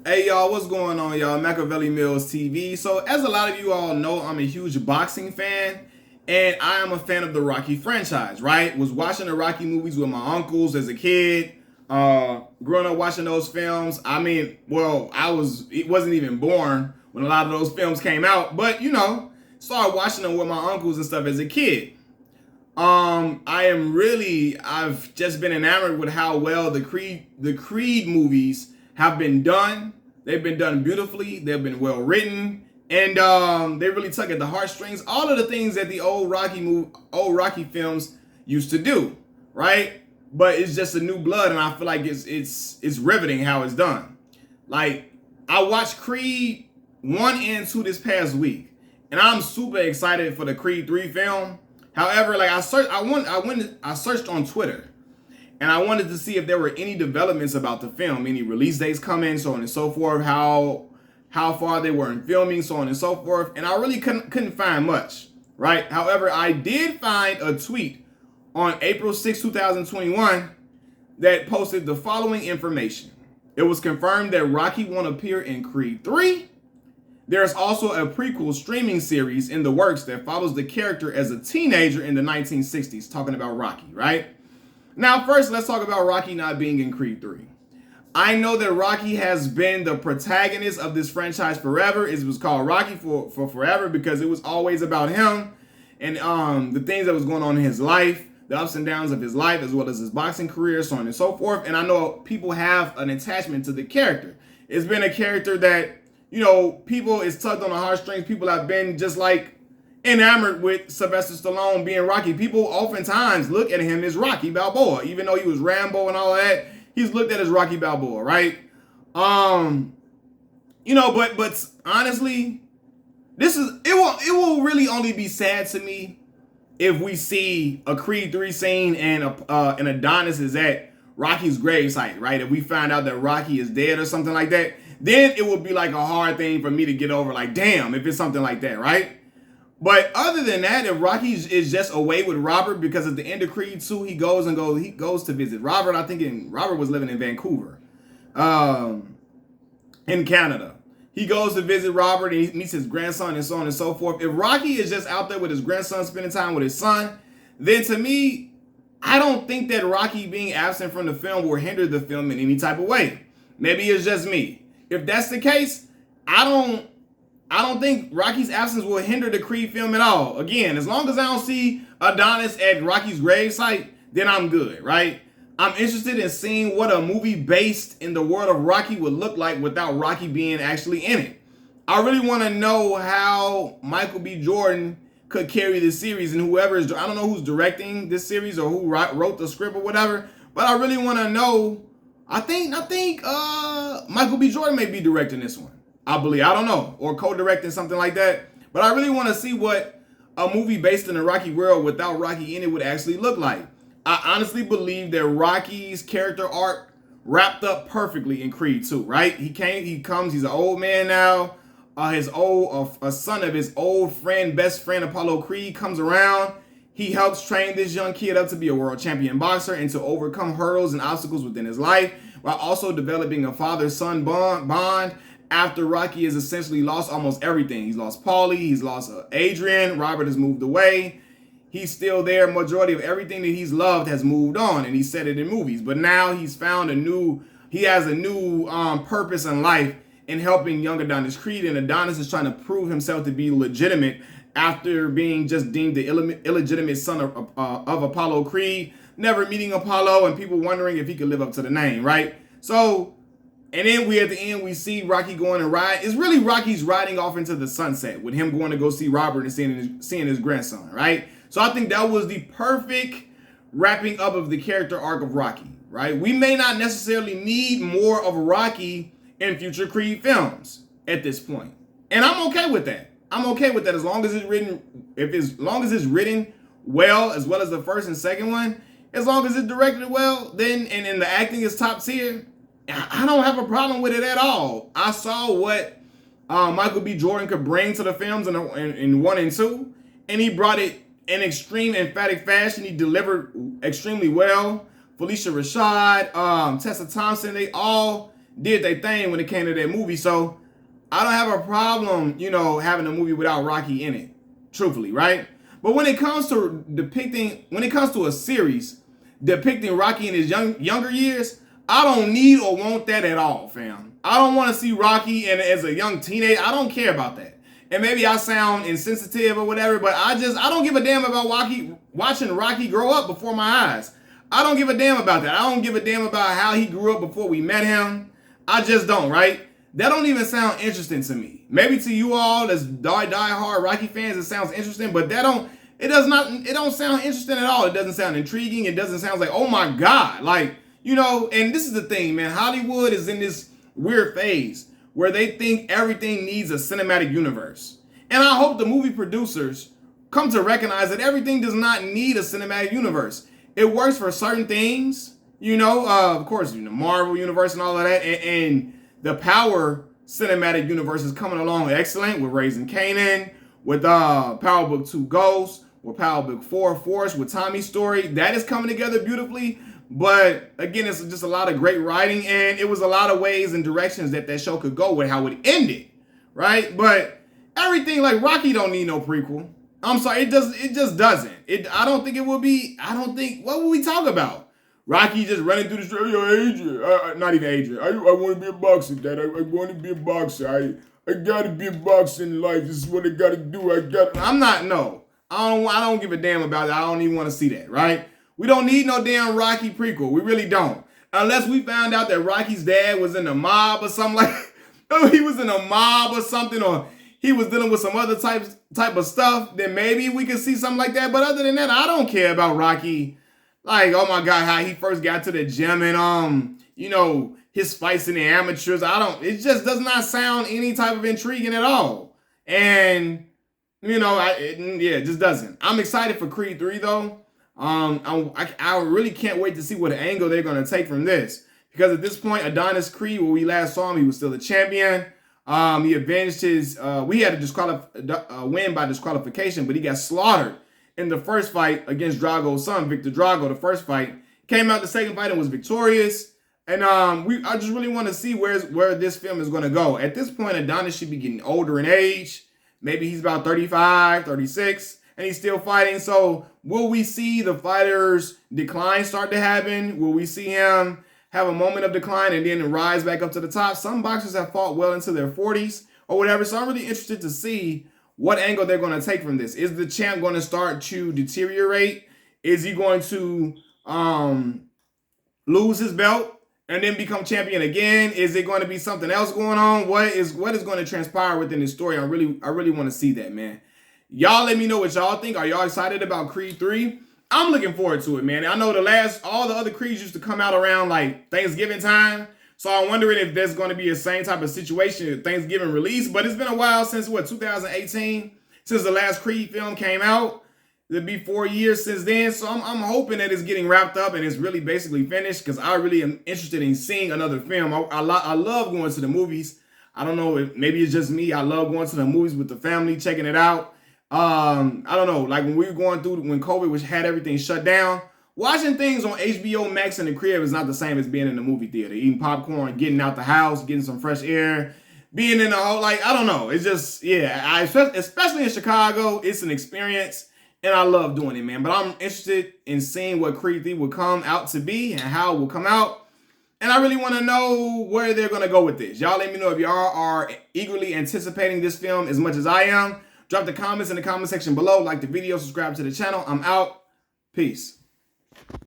Hey y'all, what's going on, y'all? Machiavelli Mills TV. So, as a lot of you all know, I'm a huge boxing fan, and I am a fan of the Rocky franchise. Right? Was watching the Rocky movies with my uncles as a kid. Growing up watching those films. I mean, well, it wasn't even born when a lot of those films came out, but started watching them with my uncles and stuff as a kid. I've just been enamored with how well the Creed movies have been done. They've been done beautifully. They've been well written, and they really tug at the heartstrings. All of the things that the old Rocky films used to do, right? But it's just a new blood, and I feel like it's riveting how it's done. Like, I watched Creed 1 and 2 this past week, and I'm super excited for the Creed 3 film. However, like I searched on Twitter, and I wanted to see if there were any developments about the film, any release dates coming, so on and so forth, how far they were in filming, so on and so forth, and I really couldn't find much, right? However, I did find a tweet on April 6, 2021 that posted the following information. It was confirmed that Rocky won't appear in Creed 3. There's also a prequel streaming series in the works that follows the character as a teenager in the 1960s, talking about Rocky, right? Now, first, let's talk about Rocky not being in Creed 3. I know that Rocky has been the protagonist of this franchise forever. It was called Rocky for forever because it was always about him and the things that was going on in his life, the ups and downs of his life, as well as his boxing career, so on and so forth. And I know people have an attachment to the character. It's been a character that, people is tugged on the heartstrings. People have been just like enamored with Sylvester Stallone being Rocky. People oftentimes look at him as Rocky Balboa, even though he was Rambo and all of that. He's looked at as Rocky Balboa, right? But honestly, it will really only be sad to me if we see a Creed 3 scene and an Adonis is at Rocky's gravesite, right? If we find out that Rocky is dead or something like that, then it would be like a hard thing for me to get over. Like, damn, if it's something like that, right? But other than that, if Rocky is just away with Robert, because at the end of Creed 2, he goes to visit Robert. Robert was living in Vancouver, in Canada. He goes to visit Robert and he meets his grandson and so on and so forth. If Rocky is just out there with his grandson, spending time with his son, then to me, I don't think that Rocky being absent from the film will hinder the film in any type of way. Maybe it's just me. If that's the case, I don't think Rocky's absence will hinder the Creed film at all. Again, as long as I don't see Adonis at Rocky's gravesite, then I'm good, right? I'm interested in seeing what a movie based in the world of Rocky would look like without Rocky being actually in it. I really want to know how Michael B. Jordan could carry this series, and I don't know who's directing this series or who wrote the script or whatever, but I really want to know. I think Michael B. Jordan may be directing this one. I believe, I don't know, or co-directing something like that. But I really want to see what a movie based in the Rocky world without Rocky in it would actually look like. I honestly believe that Rocky's character arc wrapped up perfectly in Creed 2, right? He's an old man now. A son of his old friend, best friend Apollo Creed comes around. He helps train this young kid up to be a world champion boxer and to overcome hurdles and obstacles within his life, while also developing a father-son bond after Rocky has essentially lost almost everything. He's lost Paulie, he's lost Adrian, Robert has moved away. He's still there. Majority of everything that he's loved has moved on, and he said it in movies. But now he has a new purpose in life in helping young Adonis Creed, and Adonis is trying to prove himself to be legitimate after being just deemed the illegitimate son of Apollo Creed, never meeting Apollo, and people wondering if he could live up to the name, right? So, and then at the end we see Rocky going and ride. It's really Rocky's riding off into the sunset with him going to go see Robert and seeing his grandson, right? So I think that was the perfect wrapping up of the character arc of Rocky, right? We may not necessarily need more of Rocky in future Creed films at this point. And I'm okay with that. I'm okay with that as long as it's written well, as well as the first and second one, as long as it's directed well, then and the acting is top tier, I don't have a problem with it at all. I saw what Michael B. Jordan could bring to the films in 1 and 2, and he brought it in extreme emphatic fashion. He delivered extremely well. Felicia Rashad, Tessa Thompson, they all did their thing when it came to that movie. So I don't have a problem, you know, having a movie without Rocky in it, truthfully, right? But when it comes to a series depicting Rocky in his younger years, I don't need or want that at all, fam. I don't want to see Rocky as a young teenager. I don't care about that. And maybe I sound insensitive or whatever, but I don't give a damn about watching Rocky grow up before my eyes. I don't give a damn about that. I don't give a damn about how he grew up before we met him. I just don't, right? That don't even sound interesting to me. Maybe to you all that's die-hard Rocky fans, it sounds interesting, but it don't sound interesting at all. It doesn't sound intriguing. It doesn't sound like, oh my God. Like, you know, and this is the thing, man. Hollywood is in this weird phase where they think everything needs a cinematic universe. And I hope the movie producers come to recognize that everything does not need a cinematic universe. It works for certain things, you know, of course, you know, Marvel Universe and all of that. And the Power cinematic universe is coming along excellent with Raising Kanan, with Power Book 2 Ghost, with Power Book 4 Force, with Tommy's story. That is coming together beautifully. But again, it's just a lot of great writing, and it was a lot of ways and directions that show could go with how it ended, right? But everything, like, Rocky don't need no prequel. I'm sorry, it just doesn't. I don't think it will be. What would we talk about? Rocky just running through the street. Yo, Adrian, not even Adrian. I want to be a boxer, Dad. I want to be a boxer. I gotta be a boxer in life. This is what I gotta do. I don't give a damn about it. I don't even want to see that, right? We don't need no damn Rocky prequel. We really don't. Unless we found out that Rocky's dad was in the mob or something he was in a mob or something, or he was dealing with some other type of stuff, then maybe we could see something like that. But other than that, I don't care about Rocky. Like, oh my God, how he first got to the gym and, you know, his fights in the amateurs. It just does not sound any type of intriguing at all. And, you know, it just doesn't. I'm excited for Creed 3 though. I really can't wait to see what angle they're going to take from this. Because at this point, Adonis Creed, where we last saw him, he was still the champion. He avenged we had a win by disqualification, but he got slaughtered in the first fight against Drago's son, Victor Drago. The first fight came out the second fight and was victorious. And I just really want to see where this film is going to go. At this point, Adonis should be getting older in age. Maybe he's about 35, 36. And he's still fighting. So will we see the fighter's decline start to happen? Will we see him have a moment of decline and then rise back up to the top? Some boxers have fought well into their 40s or whatever. So I'm really interested to see what angle they're going to take from this. Is the champ going to start to deteriorate? Is he going to lose his belt and then become champion again? Is it going to be something else going on? What is going to transpire within this story? I really want to see that, man. Y'all let me know what y'all think. Are y'all excited about Creed 3? I'm looking forward to it, man. I know all the other Creeds used to come out around like Thanksgiving time. So I'm wondering if there's going to be the same type of situation at Thanksgiving release. But it's been a while since, 2018? Since the last Creed film came out. It'll be 4 years since then. So I'm hoping that it's getting wrapped up and it's really basically finished, because I really am interested in seeing another film. I love going to the movies. I don't know if maybe it's just me. I love going to the movies with the family, checking it out. I don't know, like when we were going through, when COVID had everything shut down, watching things on HBO Max in the crib is not the same as being in the movie theater, eating popcorn, getting out the house, getting some fresh air, being in the whole, like, I don't know. It's just, yeah, especially in Chicago, it's an experience, and I love doing it, man. But I'm interested in seeing what Creed 3 will come out to be and how it will come out. And I really want to know where they're going to go with this. Y'all let me know if y'all are eagerly anticipating this film as much as I am. Drop the comments in the comment section below. Like the video, subscribe to the channel. I'm out. Peace.